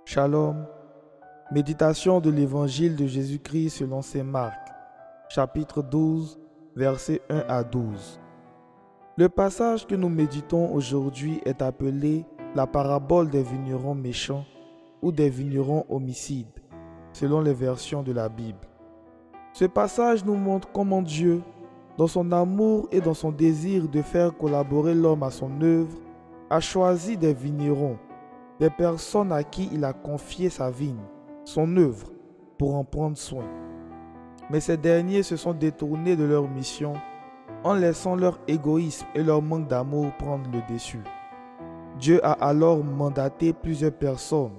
Shalom. Méditation de l'Évangile de Jésus-Christ selon saint Marc, chapitre 12, versets 1 à 12. Le passage que nous méditons aujourd'hui est appelé la parabole des vignerons méchants ou des vignerons homicides, selon les versions de la Bible. Ce passage nous montre comment Dieu, dans son amour et dans son désir de faire collaborer l'homme à son œuvre, a choisi des vignerons, des personnes à qui il a confié sa vigne, son œuvre, pour en prendre soin. Mais ces derniers se sont détournés de leur mission en laissant leur égoïsme et leur manque d'amour prendre le dessus. Dieu a alors mandaté plusieurs personnes.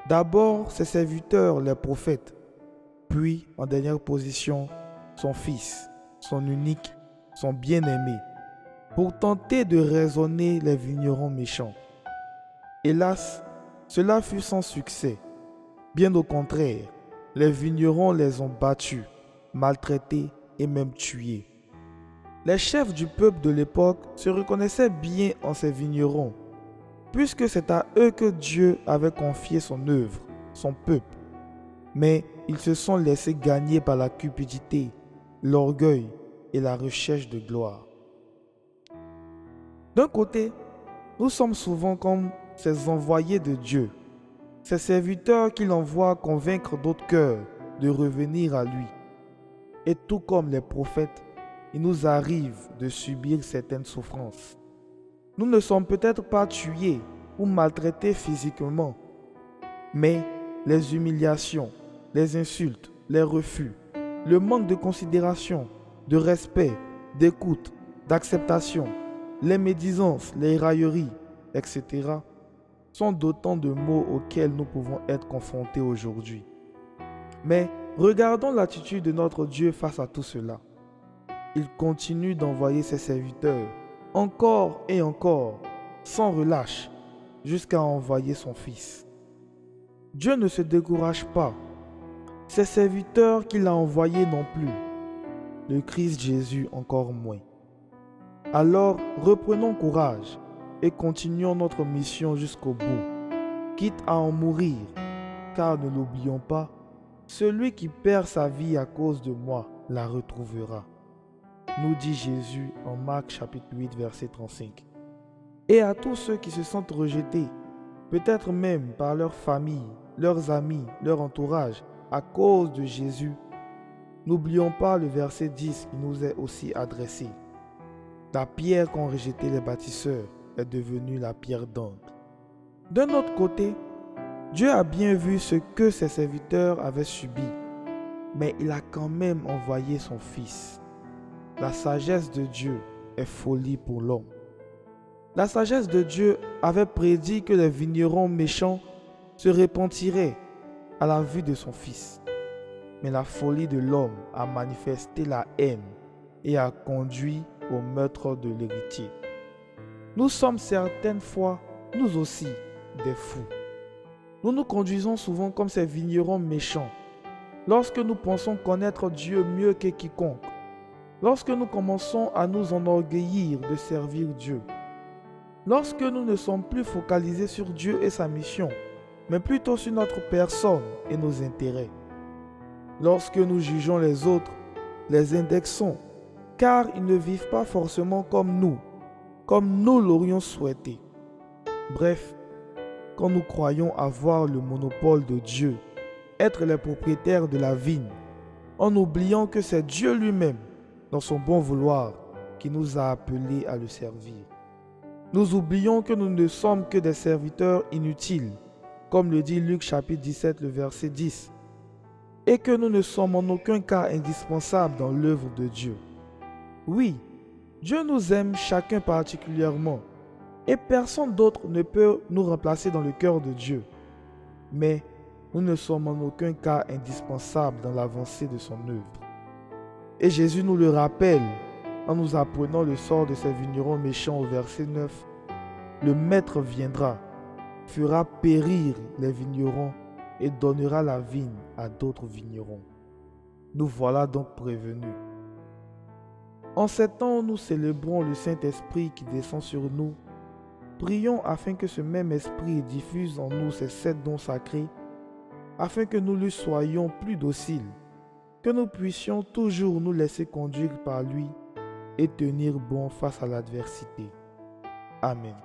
D'abord ses serviteurs, les prophètes, puis en dernière position, son fils, son unique, son bien-aimé, pour tenter de raisonner les vignerons méchants. Hélas, cela fut sans succès. Bien au contraire, les vignerons les ont battus, maltraités et même tués. Les chefs du peuple de l'époque se reconnaissaient bien en ces vignerons, puisque c'est à eux que Dieu avait confié son œuvre, son peuple. Mais ils se sont laissés gagner par la cupidité, l'orgueil et la recherche de gloire. D'un côté, nous sommes souvent comme ces envoyés de Dieu, ces serviteurs qu'il envoie convaincre d'autres cœurs de revenir à lui. Et tout comme les prophètes, il nous arrive de subir certaines souffrances. Nous ne sommes peut-être pas tués ou maltraités physiquement, mais les humiliations, les insultes, les refus, le manque de considération, de respect, d'écoute, d'acceptation, les médisances, les railleries, etc., sont d'autant de mots auxquels nous pouvons être confrontés aujourd'hui. Mais regardons l'attitude de notre Dieu face à tout cela. Il continue d'envoyer ses serviteurs, encore et encore, sans relâche, jusqu'à envoyer son Fils. Dieu ne se décourage pas. Ses serviteurs qu'il a envoyés non plus. Le Christ Jésus encore moins. Alors reprenons courage et continuons notre mission jusqu'au bout, quitte à en mourir, car ne l'oublions pas, celui qui perd sa vie à cause de moi la retrouvera, nous dit Jésus en Marc chapitre 8 verset 35. Et à tous ceux qui se sentent rejetés, peut-être même par leur famille, leurs amis, leur entourage, à cause de Jésus, n'oublions pas le verset 10 qui nous est aussi adressé. La pierre qu'ont rejetée les bâtisseurs est devenue la pierre d'angle. D'un autre côté, Dieu a bien vu ce que ses serviteurs avaient subi, mais il a quand même envoyé son Fils. La sagesse de Dieu est folie pour l'homme. La sagesse de Dieu avait prédit que les vignerons méchants se repentiraient à la vue de son Fils. Mais la folie de l'homme a manifesté la haine et a conduit au meurtre de l'héritier. Nous sommes certaines fois, nous aussi, des fous. Nous nous conduisons souvent comme ces vignerons méchants. Lorsque nous pensons connaître Dieu mieux que quiconque, lorsque nous commençons à nous enorgueillir de servir Dieu, lorsque nous ne sommes plus focalisés sur Dieu et sa mission, mais plutôt sur notre personne et nos intérêts, lorsque nous jugeons les autres, les indexons, car ils ne vivent pas forcément comme nous l'aurions souhaité. Bref, quand nous croyons avoir le monopole de Dieu, être les propriétaires de la vigne, en oubliant que c'est Dieu lui-même, dans son bon vouloir, qui nous a appelés à le servir. Nous oublions que nous ne sommes que des serviteurs inutiles, comme le dit Luc chapitre 17, le verset 10, et que nous ne sommes en aucun cas indispensables dans l'œuvre de Dieu. Oui, Dieu nous aime chacun particulièrement, et personne d'autre ne peut nous remplacer dans le cœur de Dieu. Mais nous ne sommes en aucun cas indispensables dans l'avancée de son œuvre. Et Jésus nous le rappelle en nous apprenant le sort de ces vignerons méchants au verset 9. Le maître viendra, fera périr les vignerons et donnera la vigne à d'autres vignerons. Nous voilà donc prévenus. En ces temps où nous célébrons le Saint-Esprit qui descend sur nous, Prions afin que ce même esprit diffuse en nous ces 7 dons sacrés, afin que nous lui soyons plus dociles, que nous puissions toujours nous laisser conduire par lui et tenir bon face à l'adversité. Amen.